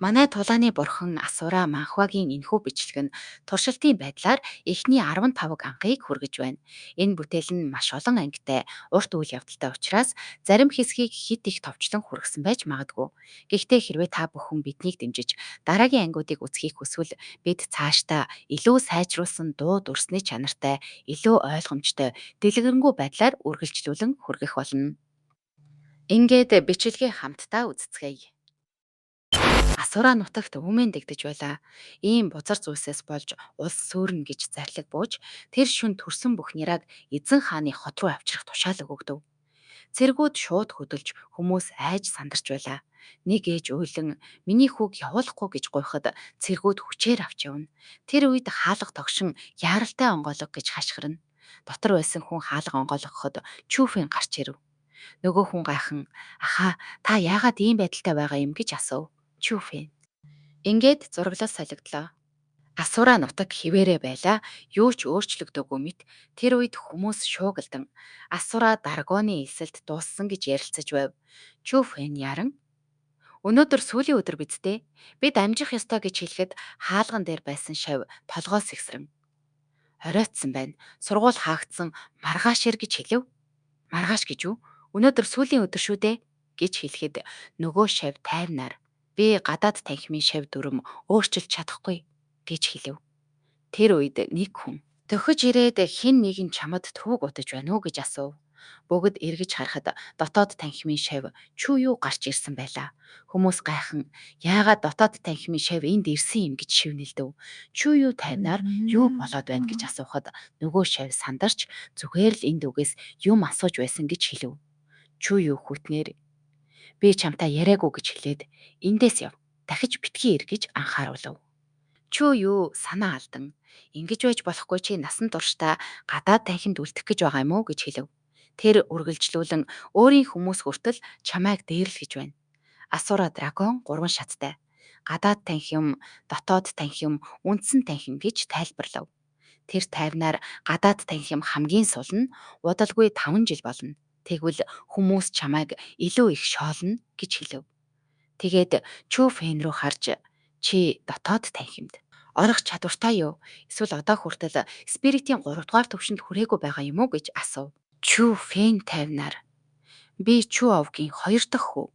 Манай тулааны бурхан Асура Манхвагийн энэхүү бичлэг нь туршилтын байдлаар эхний 15 анхыг хүргэж байна. Энэ бүтээл нь маш олон ангитай, урт үйл явдалтай учраас зарим хэсгийг хит их товчлон хүргэсэн байж магадгүй. Гэхдээ хэрвээ та бүхэн биднийг дэмжиж дараагийн ангиудыг үзхийг хүсвэл бид цаашдаа илүү сайжруулсан дуу дүрсний чанартай, илүү ойлгомжтой, дэлгэрэнгүй байдлаар үргэлжлүүлэн хүргэх болно. Ингээд бичлэгээ хамтдаа үздэцгээе. Асура нутагт үмэн дэгдэж байлаа. Ийм бузар зүйлсээс болж улс сүрнэ гэж зарлиг бууж тэр шүн төрсөн бүх няраг эзэн хааны хот руу авчрах тушаалаг өгдөв. Цэргүүд шууд хөдөлж хүмүүс айж сандарч байлаа. Нэг ээж уйлан миний хүүг явуулахгүй гэж гуйхад цэргүүд хүчээр авч явна. Тэр үед хаалга тогшин яаралтай онгойлго гэж хашгирна. Дотор байсан хүн хаалга онгойлгоход чүүфэн гарч ирэв. Нөгөө хүн гайхан "Аха, та яагаад ийм байдалтай байгаа юм?" гэж асуув. Чүүфэн ингээд зураглал солигдлоо. Асура нутаг хിവэрэ байлаа. Юу ч өөрчлөгдөөгүй мэт тэр үед хүмүүс шуугалдан Асура Даргоны эсэлд дууссан гэж ярилцаж байв. Чүүфэн яран "Өнөөдөр сүүлийн өдөр биз дээ. Бид амжих ёстой" гэж хэлэхэд хаалган дээр байсан шавь толгоос ихсрэн хориотсон байна. Сургууль хаагдсан маргааш ир гэж хэлв. Маргааш гэж юу? Өнөөдөр сүүлийн өдөр шүү дээ гэж хэлэхэд нөгөө шавь тайвнаар "Би гадаад танхимын шавь дүрм өөрчилж чадахгүй" гэж хэлв. Тэр үед нэг хүн "Төхөж ирээд хэн нэг нь чамд төвөг утаж байна уу?" гэж асуув. Бүгд эргэж харахад дотоод танхимын шавь "Чүү юу гарч ирсэн байлаа." Хүмүүс гайхан "Яагаад дотоод танхимын шавь энд ирсэн юм?" гэж шивнэлдэв. "Чүү юу тайвнаар юу болоод байна?" гэж асуухад нөгөө шавь сандарч зүгээр л энд үгээс юм асууж байсан гэж хэлв. "Чүү юу хүтнэр би чамтай яриаггүй" гэж хэлээд "Эндээс яв. Дахиж битгий ир" гэж анхааруулв. Чүү юу санаа алдан "Ингэж байж болохгүй, чи насан туршдаа гадаад танхимд үлдэх гэж байгаа юм уу?" гэж хэлв. Тэр үргэлжлүүлэн "Өөрийн хүмүүс хүртэл чамайг дээрлэж байна. Асура дракон 3 шаттай. Гадаад танхим, дотоод танхим, үндсэн танхим" гэж тайлбарлав. Тэр тайвнаар "Гадаад танхим хамгийн сул нь удалгүй 5 жил болно. Тэгвэл хүмүүс чамайг илүү их шоолно" гэж хэлв. Тэгээд Чүү Фэн рүү харж "Чи дотоод танхимд орох чадвартай юу? Эсвэл одоо хүртэл спиритийн 3 дугаар төвшөнд хүрээгүй байгаа юм уу?" гэж асуув. Чүү Фэн тайвнаар "Би Чүү овгийн 2 дахь хүү.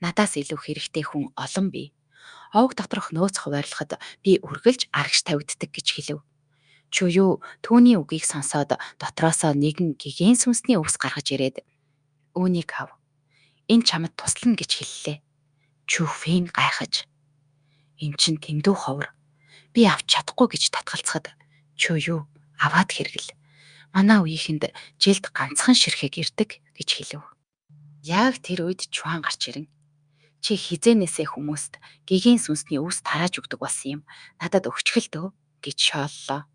Надаас илүү хэрэгтэй хүн олон бий. Овг доторх нөөц хуваарлахад би үргэлж арагш тавигддаг" гэж хэлв. Чүү юу түүний үгийг сонсоод дотроосоо нэгэн гигэн сүнсний өвс гаргаж ирээд "Үүнийг ав. Энэ чамд туслана" гэж хэллээ. Чүү Фэн гайхаж "Эн чин дэндүү ховор. Би авч чадахгүй" гэж татгалцахад "Чүү юу аваад хэрэгэл. Манай үеийнхэнд жилд ганцхан ширхэг ирдэг" гэж хэлв. Яг тэр үед Чуан гарч ирэн "Чи хизээнээсээ хүмүүст гигэн сүнсний өвс тарааж өгдөг болсон юм. Надад өгчхөлтөө" гэж шооллоо.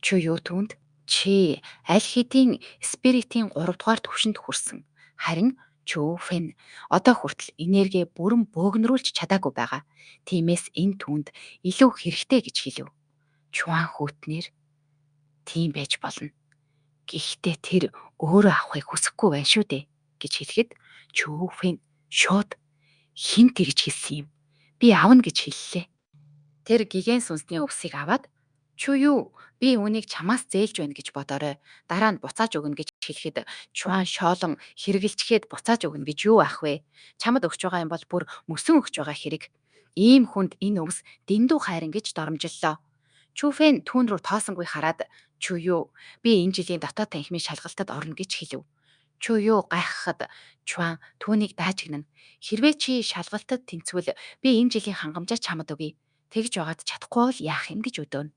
Чүү юу түүнд "Чи аль хэдийн спиритийн 3 дугаар түвшинд хүрсэн. Харин Чүү Фэн одоо хүртэл энерги бүрэн бөөгнөрүүлж чадаагүй байгаа. Тиймээс энэ түүнд илүү хэрэгтэй" гэж хэлв. Чуан хүүтнэр "Тийм байж болно. Гэхдээ тэр өөрөө авахыг хүсэхгүй байна шүү дээ" гэж хэлэхэд Чүү Фэн шууд "Хинт ирж хэлсэн юм. Би авна" гэж хэллээ. Тэр гигэн сүнсний өвсийг аваад "Чүү юу? Би үүнийг чамаас зээлж байна гэж бодоорой. Дараа нь буцааж өгнө" гэж хэлэхэд Чуан шоолон "Хэрэгэлчгээд буцааж өгнө гэж юу ах вэ? Чамд өгч байгаа юм бол бүр мөсөн өгч байгаа хэрэг. Ийм хүнд энэ өвс дэндүү хайран" гэж доромжиллоо. Чүүфэн түүн рүү тоосонгүй хараад "Чүү юу? Би энэ жилийн дотоод танхимын шалгалтад орно" гэж хэлв. Чүү юу гайхахад Чуан түүнийг дааж гинэн "Хэрвээ чи шалгалтад тэнцвэл би энэ жилийн хангамжаа чамд өгье. Тэгж байгаад чадахгүй бол яах юм" гэж өдөөнө.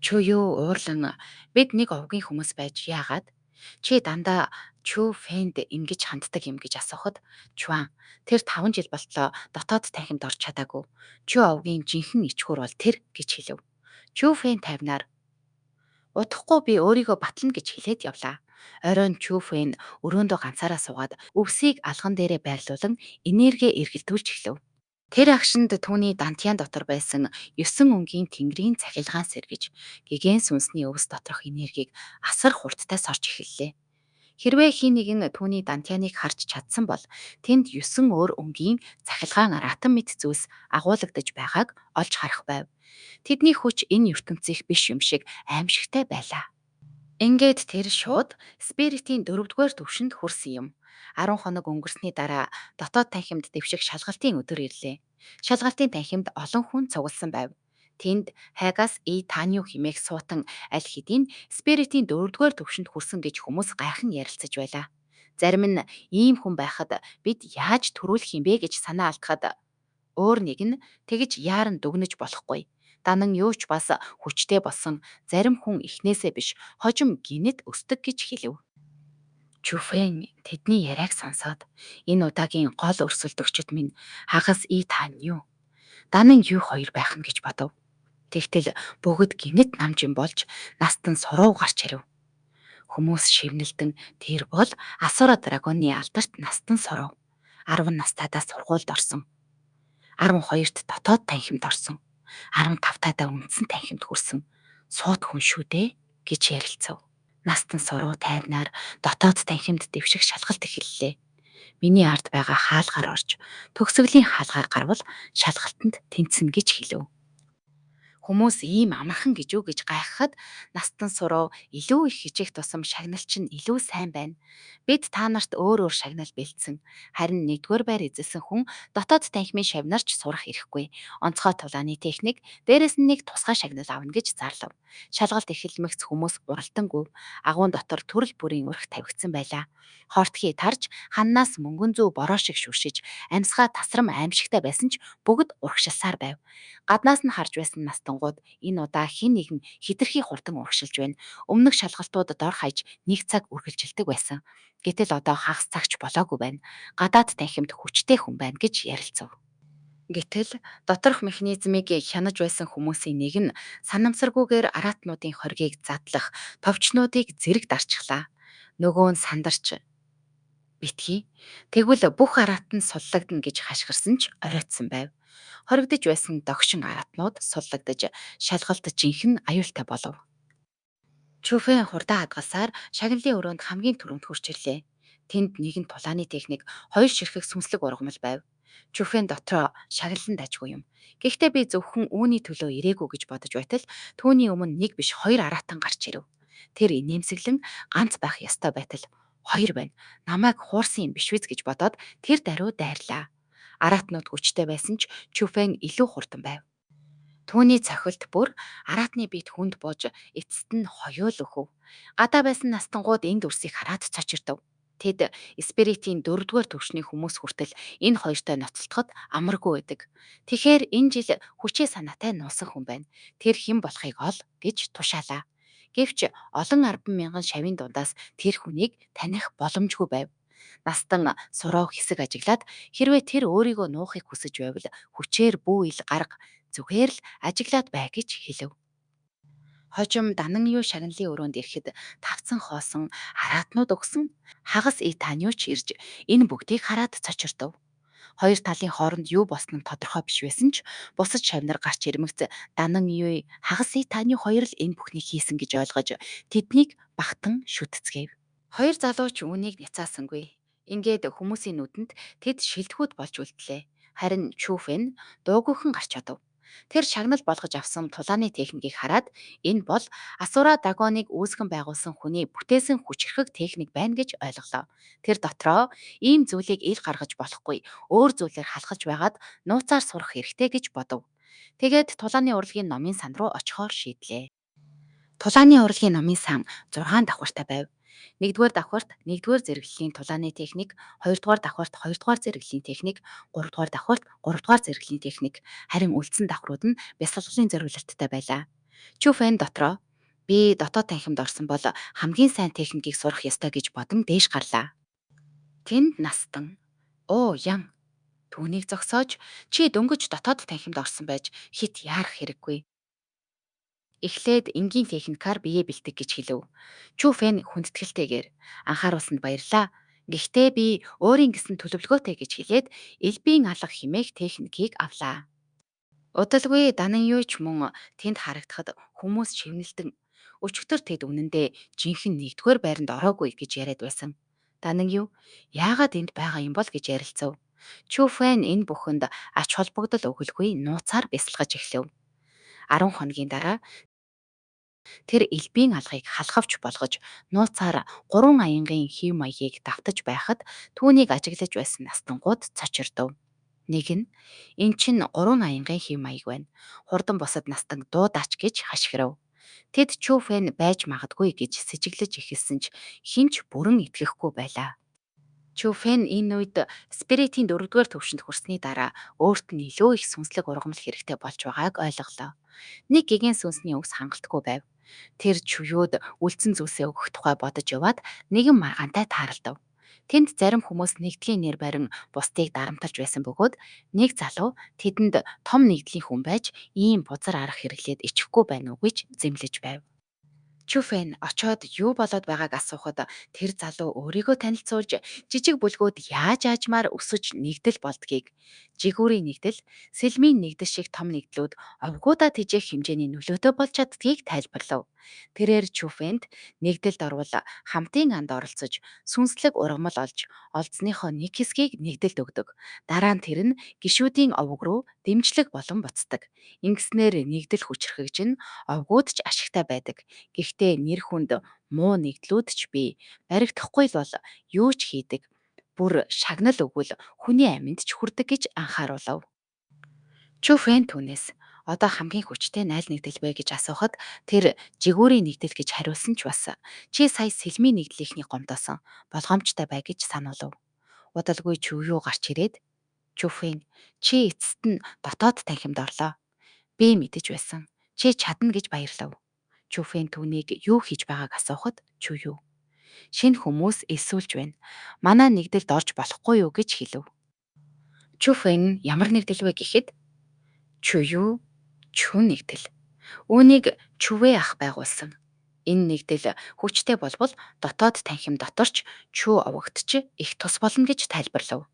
Чүү юу уурлан "Бид нэг овгийн хүмүүс байж яагаад? Чи дандаа Чүү Фэнд ингэж ханддаг юм" гэж асуухад Чуан "Тэр 5 жил болтлоо дотоод танхимд орж чадаагүй. Чүү овгийн жинхэнэ ичхүр бол тэр" гэж хэлв. Чүү Фэн тайвнаар "Удахгүй би өөрийгөө батлана" гэж хэлээд явлаа. Оройн Чүү Фэн өрөөндөө ганцаараа суугаад өвсийг алган дээрээ байрлуулан энерги эргэлдүүлж эхлэв. Тэр агшинд түүний дантян дотор байсан 9 өнгийн тэнгэрийн цахилгаан сэргэж гигэн сүнсний өвс доторх энергийг асар хурдтай сорж эхэллээ. Хэрвээ хин нэг нь түүний дантяныг харж чадсан бол тэнд 9 өөр өнгийн цахилгаан атом мэт зүйлс агуулгадж байгааг олж харах байв. Тэдний хүч энэ ертөнцийнх биш юм шиг аимшигтай байлаа. Ингээд тэр шууд спиритийн дөрөвдүгээр төвшөнд хүрсэн юм. 10 хоног өнгөрсний дараа дотоод танхимд дэвших шалгалтын өдөр ирлээ. Шалгалтын танхимд олон хүн цугласан байв. Тэнд Хагас Таню химээх суутан аль хэдийн спиритийн дөрөвдүгээр төвшөнд хүрсэн гэж хүмүүс гайхан ярилцаж байлаа. Зарим нь ийм хүн байхад бид яаж төрүүлэх юм бэ гэж санаа алдахад өөр нэг нь тэгж яаран дүгнэж болохгүй. Данан юу ч бас хүчтэй болсон зарим хүн ихнээсээ биш хожим гинэт өсдөг гэж хэлв. Чүфэн тэдний яриаг сонсоод энэ удаагийн гол өрсөлдөгчд минь хагас тань юу? Данан юу хоёр байх нь гэж бодов. Тэгтэл бүгд гинэт намжин болж настан суруу гарч ирв. Хүмүүс шивнэлдэн тэр бол Асура драконы алдарт настан суруу. 10 настайдаа сургуульд орсон. 12-т дотоод танхимд орсон. 15-тайдаа үндсэн танхимд хүрсэн. Сууд хүн шүү дээ гэж ярилцав. Настан суруу тайвнаар дотоод танхимд дэвших шалгалт эхэллээ. Миний ард байгаа хаалгаар орж төгсгөлийн хаалгаар гарвал шалгалтанд тэнцэнэ гэж хэлв. Хүмүүс ийм амархан гэж үү гэж гайхахад настан суруу илүү их хичээх тусам шагналч нь илүү сайн байна. Бид та нарт өөр шагнал бэлдсэн. Харин нэгдүгээр байр эзэлсэн хүн дотоод танхимын шавнарч сурах ирэхгүй. Онцгой тулааны техник дээрээс нь нэг тусгай шагнал авна гэж зарлав. Шалгалт эхэлмэгц хүмүүс уралтангүй агуун дотор төрөл бүрийн өрх тавигдсан байлаа. Хортхий тарж ханнаас мөнгөн зүү бороо шиг шүршиж амьсгаа тасрам аимшигтай байсан ч бүгд урагшилсаар байв. Гаднаас нь харж байсан настангууд энэ удаа хэн нэгэн хитрхи хурдан урагшилж байна. Өмнөх шалгалтууд дор хаяж нэг цаг үргэлжилдэг байсан. Гэтэл одоо хагас цагч болоогүй байна. Гадаад танхимд хүчтэй хүн байна гэж ярилцав. Гэтэл доторх механизмыг хянаж байсан хүмүүсийн нэг нь санамсаргүйгээр аратнуудын хоргийг задлах товчнуудыг зэрэг дарчихлаа. Нөгөө нь сандарч битгий. Тэгвэл бүх араат нь суллагдана гэж хашгирсан ч оройтсон байв. Хоригдож байсан догшин аратнууд суллагдаж шалгалт жинхэнэ аюултай болов. Чүфэн хурдан хадгалсаар шагналын өрөөнд хамгийн түрүүнд хурж ирлээ. Тэнд нэгэн тулааны техник хоёр ширхэг сүнслэг ургамал байв. Чүфэн дотроо шагналанд ажгүй юм. Гэхдээ би зөвхөн үүний төлөө ирээгүй гэж бодож байтал түүний өмнө нэг биш хоёр аратан гарч ирэв. Тэр инээмсэглэн ганц байх ёстой байтал хоёр байна. Намайг хуурсан юм биш үз гэж бодоод тэр даруй дайрлаа. Аратнууд хүчтэй байсан ч Чүфэн илүү хурдан байв. Түүний цохилт бүр араатны бит хүнд бууж эцэст нь хоёул өхөв. Гадаа байсан настангууд энд үрсийг хараад цочирдов. Тэд спиритийн 4-р төвшний хүмүүс хүртэл энэ хоёртой ноцтолдоход амаргүй байдаг. Тэгэхээр энэ жил хүчээ санаатай нуусан хүн байна. Тэр хэн болохыг ол гэж тушаалаа. Гэвч олон 10,000 шавийн дундаас тэр хүнийг таних боломжгүй байв. Настан суроо хэсэг ажиглаад хэрвээ тэр өөрийгөө нуухыг хүсэж байвал хүчээр бүү ил гарга зүгээр л ажиглаад бай гэж хэлв. Хожим данан юу шагналын өрөөнд ирэхэд тавцсан хоосон араатнууд өгсөн хагас Танюч ирж энэ бүгдийг хараад цочирдов. Хоёр талын хооронд юу болсон нь тодорхой биш байсан ч бусад шавнар гарч ирмэгц данан юу хагас Таню хоёр л энэ бүхнийг хийсэн гэж ойлгож тэднийг багтан шүтцгээв. Хоёр залууч үүнийг няцаасангүй. Ингээд хүмүүсийн нүдэнд тэд шилдэгүүд болж үлдлээ. Харин Чүфэн дуугүйхэн гарч чадав. Тэр шагнал болгож авсан тулааны техникийг хараад энэ бол Асура драконыг үүсгэн байгуулсан хүний бүтээсэн хүчрхэг техник байна гэж ойлголоо. Тэр дотроо ийм зүйлийг ил гаргаж болохгүй, өөр зүйлээр халахж байгаад нууцаар сурах хэрэгтэй гэж бодов. Тэгээд тулааны урлагийн номын сан руу очихоор шийдлээ. Тулааны урлагийн номын сан 6 давхартай байв. 1-р давхарт 1-р зэрэглэлийн тулааны техник, 2-р давхарт 2-р зэрэглэлийн техник, 3-р давхарт 3-р зэрэглэлийн техник, харин үлдсэн давхрууд нь бясалгалын зориулалттай байлаа. Чүфэн дотроо би дотоод танхимд орсон бол хамгийн сайн техникийг сурах ёстой гэж бодон дээш гарлаа. Тэнд настан ян түүнийг зогсоож чи дөнгөж дотоод танхимд орсон байж хит яарах хэрэггүй. Эхлээд энгийн техникаар биеэ бэлтэг гэж хэлв. Чүфэн хүндэтгэлтэйгээр анхааруулсанд баярлаа. Гэхдээ би өөрийн гэсэн төлөвлөгөөтэй гэж хэлээд элбийн алга химээх техникийг авлаа. Удалгүй данан юуч мөн тэнд харагдахад хүмүүс шивнэлдэн Өчигдөр тэд үнэндээ жинхэнэ нэгдүгээр байранд ороогүй гэж яриад байсан. Данан юу? Яагаад энд байгаа юм бол гэж ярилцав. Чүфэн энэ бүхэнд ач холбогдол өгөлгүй нууцаар бясалгаж эхлэв. 10 хоногийн дараа тэр элбийн алгыг халахвч болгож нууцаар 3 аянгийн хэв маягийг давтаж байхад түүнийг ажиглаж байсан настангууд цочирдов. Нэг нь эн чинь 3 аянгийн хэв маяг байна. Хурдан босод настанг дуудаач гэж хашгирав. Тэд Чүфэн байж магадгүй гэж сэжиглэж эхэлсэн ч хинч бүрэн итгэхгүй байлаа. Чүфэн энэ үед спиритийн 4-р төвшөнд хүрсний дараа өөрт нь илүү их сүнслэг ургамал хэрэгтэй болж байгааг ойлголоо. Нэг гигэн сүнсний өвс хангалтгүй байв. Тэр чуюуд үлдсэн зүйлсээ өгөх тухай бодож яваад нэгэн маргаантай тааралдав. Тэнд зарим хүмүүс нэгдлийн нэр барин бусдыг дарамталж байсан бөгөөд нэг залуу тэдэнд том нэгдлийн хүн байж ийм бузар арга хэрэглээд ичихгүй байна уу гэж зэмлэж байв. Чүфэн очоод юу болоод байгааг асуухад тэр залуу өөрийгөө танилцуулж жижиг бүлгүүд яаж аажмаар өсөж нэгдэл болдгийг, жигүүрийн нэгдэл, сэлмийн нэгдэл шиг том нэгдлүүд овгуудаа тэжээх хэмжээний нөлөөтэй болж чаддгийг тайлбарлав. Тэрээр Чүфэнд нэгдэлд орвол хамтын анд оролцож сүнслэг ургамал олж олдсныхоо нэг хэсгийг нэгдэлд өгдөг. Дараа нь тэр нь гишүүдийн овг руу дэмжлэг болон буцдаг. Ингэснээр нэгдэл хүчрхэгжин овгууд ч ашигтай байдаг. Гэхдээ нэр хүнд муу нэгдлүүд ч бий. Баригдахгүй л бол юу ч хийдэг. Бүр шагнал өгвөл хүний аминд ч хүрдэг гэж анхааруулав. Чүфэн түүнээс одоо хамгийн хүчтэй найл нэгдэл вэ гэж асуухад тэр жигүүрийн нэгдэл гэж хариулсан ч бас чи сая сэлмийн нэгдлийнхний гомдоосон болгоомжтой бай гэж сануулв. Удалгүй чүю гарч ирээд Чүфэн чи эцэст нь дотоод танхимд орлоо. Би мэдэж байсан. Чи чадна гэж баярлав. Чүфэн түүнийг юу хийж байгааг асуухад чүю. Шинэ хүмүүс эсүүлж байна. Манай нэгдэлд орж болохгүй юу гэж хэлв. Чүфэн ямар нэгдэл вэ гэхэд чүю чүн нэгдэл. Үүнийг чүвэ ах байгуулсан. Энэ нэгдэл хүчтэй болбол дотоод танхим доторч чүү овогдч их тус болно гэж тайлбарлав.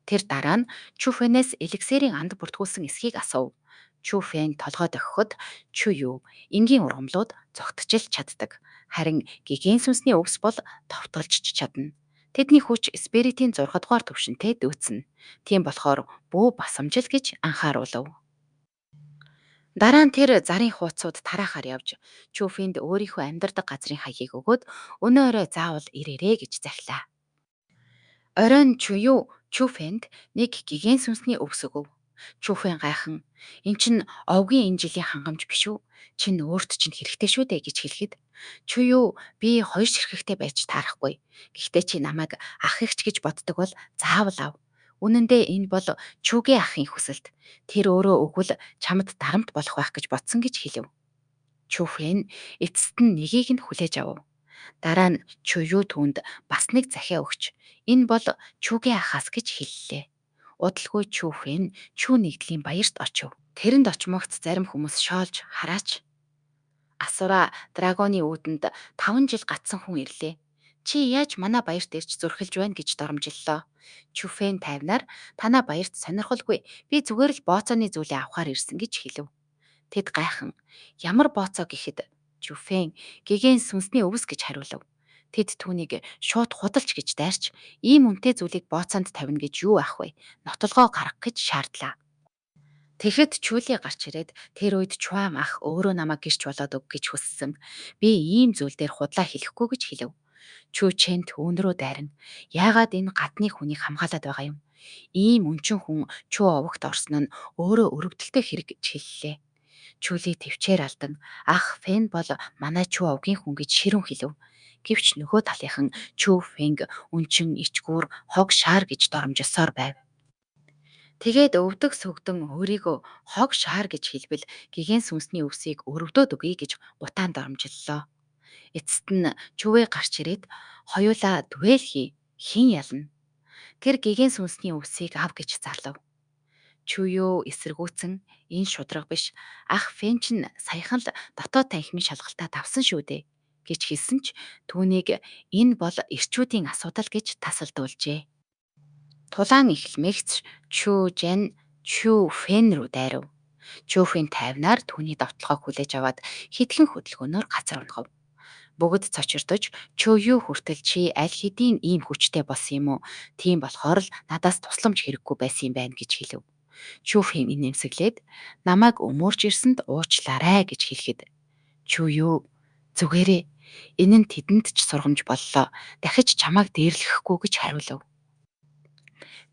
Тэр дараа нь Чүфэнээс эликсирийн анд бүртгүүлсэн эсхийг асуув. Чүфэн толгой дохиход чүю энгийн ургамлууд зогтчил чаддаг. Харин гигэн сүнсний өвс бол товтолж чадна. Тэдний хүч спиритийн 6 дугаар төвшөнтэй дүүцнэ. Тийм болохоор бүү басамжил гэж анхааруулв. Дараа нь тэр зарын хуудсууд тараахаар явж Чүфэнд өөрийнхөө амьдардаг газрын хаягийг өгөөд өнөө өрөө заавал ирээрэй гэж захилаа. Оройн чүю Чүфэнд нэг гигэн сүнсний өвс өгөв. Чүфэн гайхан эн чин овгийн энэ жилийн хангамж биш үү? Чин өөрт чинь хэрэгтэй шүү дээ гэж хэлэхэд чүю би хоёр ширхэгтэй байж таарахгүй. Гэхдээ чи намайг ах эгч гэж боддог бол заавал ав. Үнэн дээр энэ бол чүгээ ахын хүсэлт. Тэр өөрөө өгвөл чамд дарамт болох байх гэж бодсон гэж хэлв. Чүфэн эцэст нь нэгийг нь хүлээж авав. Дараа нь чүю түүнд бас нэг захиа өгч энэ бол чүгээ ахаас гэж хэллээ. Удалгүй Чүфэн чүү нэгдлийн баярт очив. Тэрэнд очмогц зарим хүмүүс шоолж хараач. Асура драгоны үүдэнд 5 жил гатсан хүн ирлээ. Чи яаж манай баярт ирж зүрхэлж байна гэж доромжиллоо. Чүфэн тайвнаар танаа баярт сонирхолгүй. Би зүгээр л бооцооны зүйлээ авахар ирсэн гэж хэлв. Тэд гайхан ямар бооцоо гэхэд Чүфэн гигэн сүнсний өвс гэж хариулв. Тэд түүнийг шууд худалч гэж дайрч ийм үнэтэй зүйлийг бооцоонд тавина гэж юу ах вэ? Нотолгоо гаргах гэж шаардлаа. Тэгэхэд чүлий гарч ирээд тэр үед Чуам ах өөрөө намайг гэрч болоод өг гэж хүссэн. Би ийм зүйл дээр худлаа хэлэхгүй гэж хэлв. Чүү Чэнт үүнрөө дайран. Яагаад энэ гадны хүнийг хамгаалаад байгаа юм? Ийм өнчин хүн Чүү овогт орсон нь өөрөө өрөвдөлтөй хэрэг гэж хэллээ. Чүли төвчээр алдан ах Фэн бол манай Чүү овгийн хүн гэж ширүүн хэлв. Гэвч нөгөө талынхан Чүү Фэнг үнчин ичгүүр хог шаар гэж доромжилсоор байв. Тэгээд өвдөг сүгдэн өөрийгөө хог шаар гэж хэлбэл гигэн сүнсний өвсийг өрөвдөөд өгье гэж гутаан доромжиллоо. Эцэст нь чүвээ гарч ирээд хоёулаа дуэл хий. Хин ялна. Тэр гигэн сүнсний өвсийг ав гэж залав. Чүё эсэргүүцэн энэ шудраг биш. Ах Фэн чин саяхан л дотоод танхимын шалгалтаа давсан шүү дээ гэж хэлсэн ч түүнийг энэ бол эрчүүдийн асуудал гэж тасалдуулжээ. Тулаан эхлэмэгц Чүү Жэн Чүү Фэн рүү дайрав. Чүүфийн тайвнаар түүний давталгааг хүлээж аваад хитгэн хөдөлгөөнөөр газар унгав. Бүгд цочирдож "Чөө юу хүртэл чи аль хэдийн ийм хүчтэй болсон юм уу? Тийм болохоор л надаас тусламж хэрэггүй байсан юм байна" гэж хэлв. Чүүф нэмсэглээд "Намайг өмөрч ирсэнд уучлаарай" гэж хэлэхэд "Чүү юу? Зүгээрээ. Энэ нь тэдэнд ч сургамж боллоо. Дахиж чамайг дээрлэхгүй" гэж хариулав.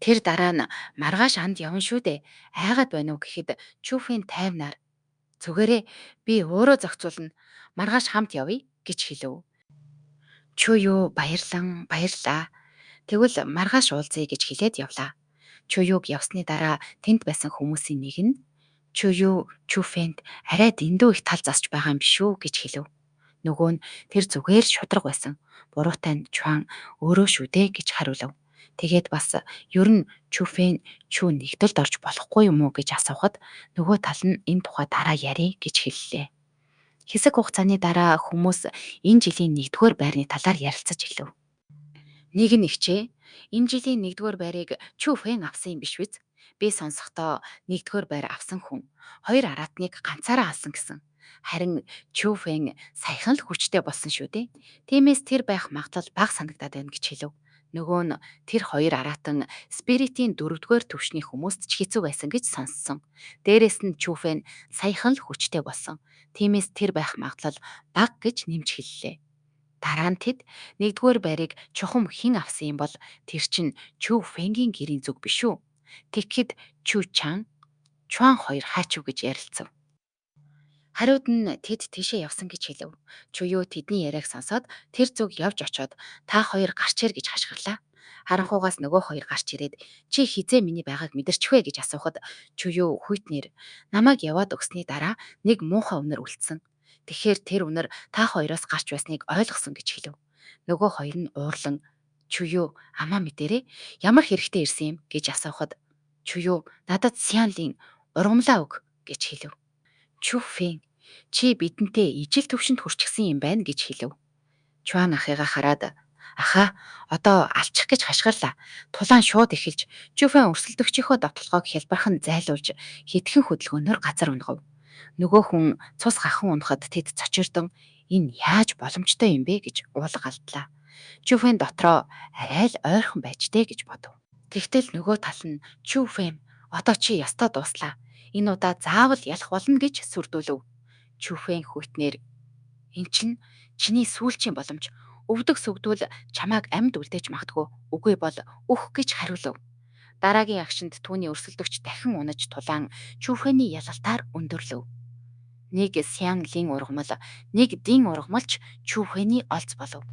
Тэр дараа нь "Маргааш анд явна шүү дээ. Айгаад байна уу" гэхэд Чүүфийн тайвнаар "Зүгээрээ. Би өөрөө зохицуулна. Маргааш хамт явъя" гэж хэлв. "Чүү юу, баярлаа. Тэгвэл маргааш уулзъя" гэж хэлээд явлаа. Чуюуг явсны дараа тэнд байсан хүмүүсийн нэг нь "Чую Чүфэнд арай дэндүү их тал засч байгаа юм биш үү" гэж хэлв. Нөгөө нь "Тэр зүгээр шударга байсан. Буруутай нь Чуан өөрөө шүү дээ" гэж хариулав. Тэгээд бас "Ер нь Чүфэн Чү нэгдэлд орж болохгүй юм уу" гэж асуухад нөгөө тал нь "Энэ тухай дараа ярий" гэж хэллээ. Хэсэг хугацааны дараа хүмүүс энэ жилийн 1-р байрны талаар ярилцаж эхлэв. Нэг нь ихчээ. "Энэ жилийн 1-р байрыг Чүфэн авсан юм биш биз? Би сонсохдоо 1-р байр авсан хүн 2 араатныг ганцаараа алсан гэсэн. Харин Чүфэн саяхан л хүчтэй болсон шүү дээ. Тиймээс тэр байх магадлал бага санагдаад байна" гэж хэлв. Нөгөө нь "Тэр 2 араатан спиритийн 4-р түвшний хүмүүст ч хэцүү байсан гэж сонссон. Дээрээс нь Чүфэн саяхан л хүчтэй болсон. Тиймээс тэр байх магадлал бага" гэж нэмж хэллээ. Дараа нь тэд "1-р байрыг чухам хэн авсан юм бол тэр чинь Чүү Фэнгийн гэрийн зүг биш үү? Тэгэхэд Чүү Чан, Чуан хоёр хаач юу" гэж ярилцав. Хариуд нь "Тэд тийшээ явсан" гэж хэлв. Чуюу тэдний яриаг сонсоод тэр зүг явж очоод "Та хоёр гарч ир" гэж хашгирлаа. Харанхуугаас нөгөө хоёр гарч ирээд "Чи хизээ миний байгааг мэдэрч вэ" гэж асуухад Чуюу хүйтнэр "Намайг яваад өгсний дараа нэг муухай үнэр үлдсэн. Тэгэхээр тэр үнэр та хоёроос гарч байсныг ойлгосон" гэж хэлв. Нөгөө хоёр нь уурлан "Чуюу амаа мэдэрээ. Ямар хэрэгтэй ирсэн юм" гэж асуухад Чуюу "Надад Сианлин ургамлаа өг" гэж хэлв. "Чүфэн, чи бидэнтэй ижил төвшөнд хүрчихсэн юм байна" гэж хэлв. Чуан ахыгаа хараад "Ахаа, одоо алчих гэж хашгирлаа. Тулаан шууд эхэлж Чүфэн өрсөлдөгчийнхөө давталгааг хялбархан зайлуулж хитгэн хөдөлгөөнөөр газар унгав. Нөгөө хүн цус хахан унахад тэд цочирдон "Энэ яаж боломжтой юм бэ" гэж уулга алдлаа. Чүфэн дотроо арай л ойрхон байж дээ гэж бодов. Тэгтэл нөгөө тал нь "Чүфэн, одоо чи ястаа дууслаа. Энэ удаа заавал ялах болно" гэж сүрдүүлв. Чүфэн хүйтнэр "Энэ чинь чиний сүүлчийн боломж. Өвдөг сүгдвэл чамайг амьд үлдээж магтгүй. Үгүй бол үх" гэж хариулв. Дараагийн агшинд түүний өрсөлдөгч дахин унаж тулаан Чүфэний ялалтаар өндөрлөв. Нэг Сян Лин ургамал, нэг Дин ургамалч Чүфэний олз болов.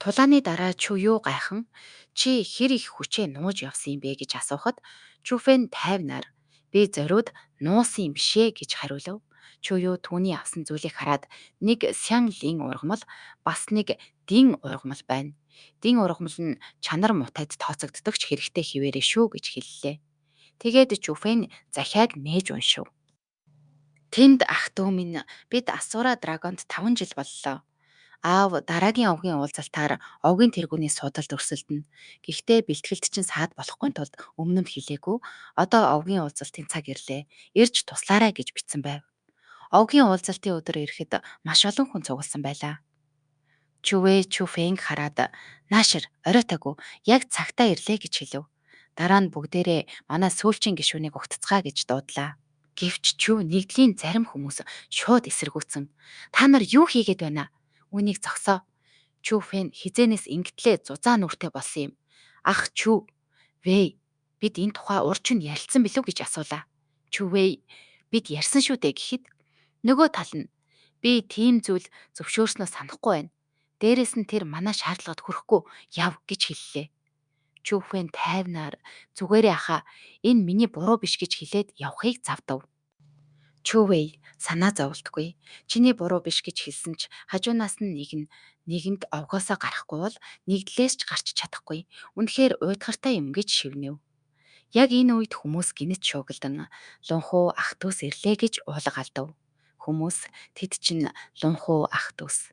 Тулааны дараа Чүю гайхан "Чи хэр их хүчээ нууж явсан юм бэ" гэж асуухад Чүфэн тайвнаар "Би зориуд нуусан юм бишээ" гэж хариулв. Чүю түүний авсан зүйлийг хараад нэг Сян Лин ургамал, бас нэг Дин ургамал байна. Дин ургамал нь чанар мутайд тооцогддог ч хэрэгтэй хിവэрэ шүү гэж хэллээ. Тэгээд Чүфэн захиаг нээж уншив. "Тэнд ах дүү минь бид Асура драгонд 5 жил боллоо. Аав дараагийн овгийн уулзалтаар овгийн тэргүүний судалд өрсөлдөнө. Гэхдээ бэлтгэлд чинь саад болохгүй тулд өмнө нь хэлээгүй. Одоо овгийн уулзалтын цаг ирлээ. Ирж туслаарай" гэж бичсэн байв. Овгийн уулзалтын өдөр ирэхэд маш олон хүн цугласан байлаа. Чүвэ Чүфэнг хараад "Наашир, оройтойгоо яг цагтаа ирлээ" гэж хэлв. Дараа нь бүгдээрээ "Манай сүүлчийн гишүүнийг угтцгаа" гэж дуудлаа. Гэвч Чү нэгдлийн зарим хүмүүс шууд эсэргүүцсэн. "Та нар юу хийгээд байна? Үнийг зогсоо. Чүфэн хизэнээс ингэтлээ зузаан нүртэй болсон юм. Ах Чү, Вэй, бид энэ тухай урьд чинь ярилцсан билүү" гэж асуулаа. Чүвэй "Бид ярьсан шүү дээ" гэхэд нөгөө тал нь "Би тийм зүйл зөвшөөрснөө санахгүй байна. Дээрээс нь тэр манай шаардлагад хүрэхгүй яв" гэж хэллээ. Чүфэн тайвнаар "Зүгээрээ ахаа. Энэ миний буруу биш" гэж хэлээд явахыг завдав. Чүвэй санаа зовлтгүй. Чиний буруу биш гэж хэлсэн ч хажуунаас нь нэгэнд овгоосоо гарахгүй бол нэгдлээс ч гарч чадахгүй. Үнэхээр уйдгартай юм гэж шивнэв. Яг энэ үед хүмүүс гинэт шуугилдан "Лунхуу ах дүүс ирлээ" гэж уулга алдав. Хүмүүс "Тэд чинь Лунхуу ах дүүс.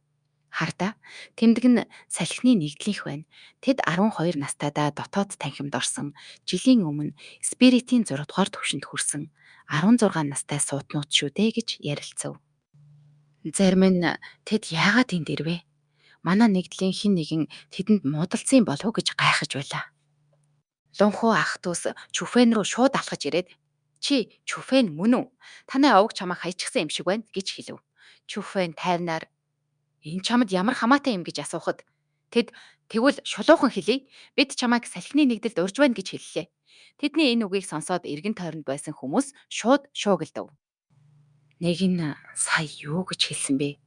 Хардаа тэмдэг нь салхины нэгдлийнх байна. Тэд 12 настайдаа дотоод танхимд орсон. Жилийн өмнө спиритийн 6 дугаар түвшинд хүрсэн. 16 настай суутнууд шүү дээ гэж ярилцав. Зарим нь тэд яагаад энд ирвэ? Манай нэгдлийн хэн нэгэн тэдэнд муудалцсан болов гэж гайхаж байлаа. Лунхуу ах дүүс чүфэн рүү шууд алхаж ирээд чи чүфэн мөн үү? Танай овог чамайг хаячихсан юм шиг байна гэж хэлв. Чүфэн тайвнаар энэ чамд ямар хамаатай юм гэж асуухад тэд тэгвэл шулуухан хэлье. Бид чамайг салхины нэгдэлд урьж байна гэж хэллээ. Тэдний энэ үгийг сонсоод эргэн тойронд байсан хүмүүс шууд шуугилдав. Нэг нь сая юу гэж хэлсэн бэ?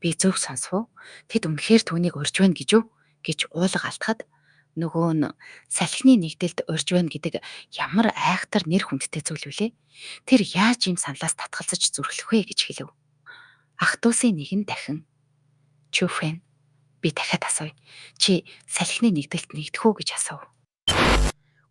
Би зөв сонсов уу? Тэд үнэхээр түүнийг урьж байна гэж юу? Гэж уулга алтхад нөгөө нь салхины нэгдэлд урьж байна гэдэг ямар айхтар нэр хүндтэй зүйл вүлээ? Тэр яаж ийм саналаас татгалзаж зүрхлэх вэ гэж хэлв. Ах дүүсийн нэг нь дахин чүфэн би дахиад асууя. Чи салхины нэгдэлд нэгдэх үү гэж асуув.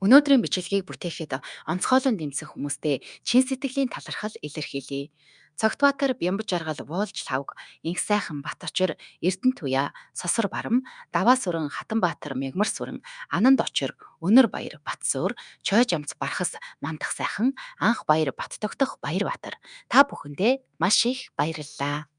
Өнөөдрийн бичлэгийг бүтээхэд онцгойлон дэмжсэн хүмүүстээ чин сэтгэлийн талархал илэрхийлье. Цогтбаатар Бямбаж жаргал Вуулж лавг Инх сайхан Бат очир Эрдэнэ туяа Сосор барам Даваа сүрэн Хатанбаатар Мягмар сүрэн Ананд очир Өнөр баяр Батсуур Чойж амц Бархас Мандах сайхан Анх баяр Бат тогтох Баяр Баатар та бүхэндээ маш их баярлалаа.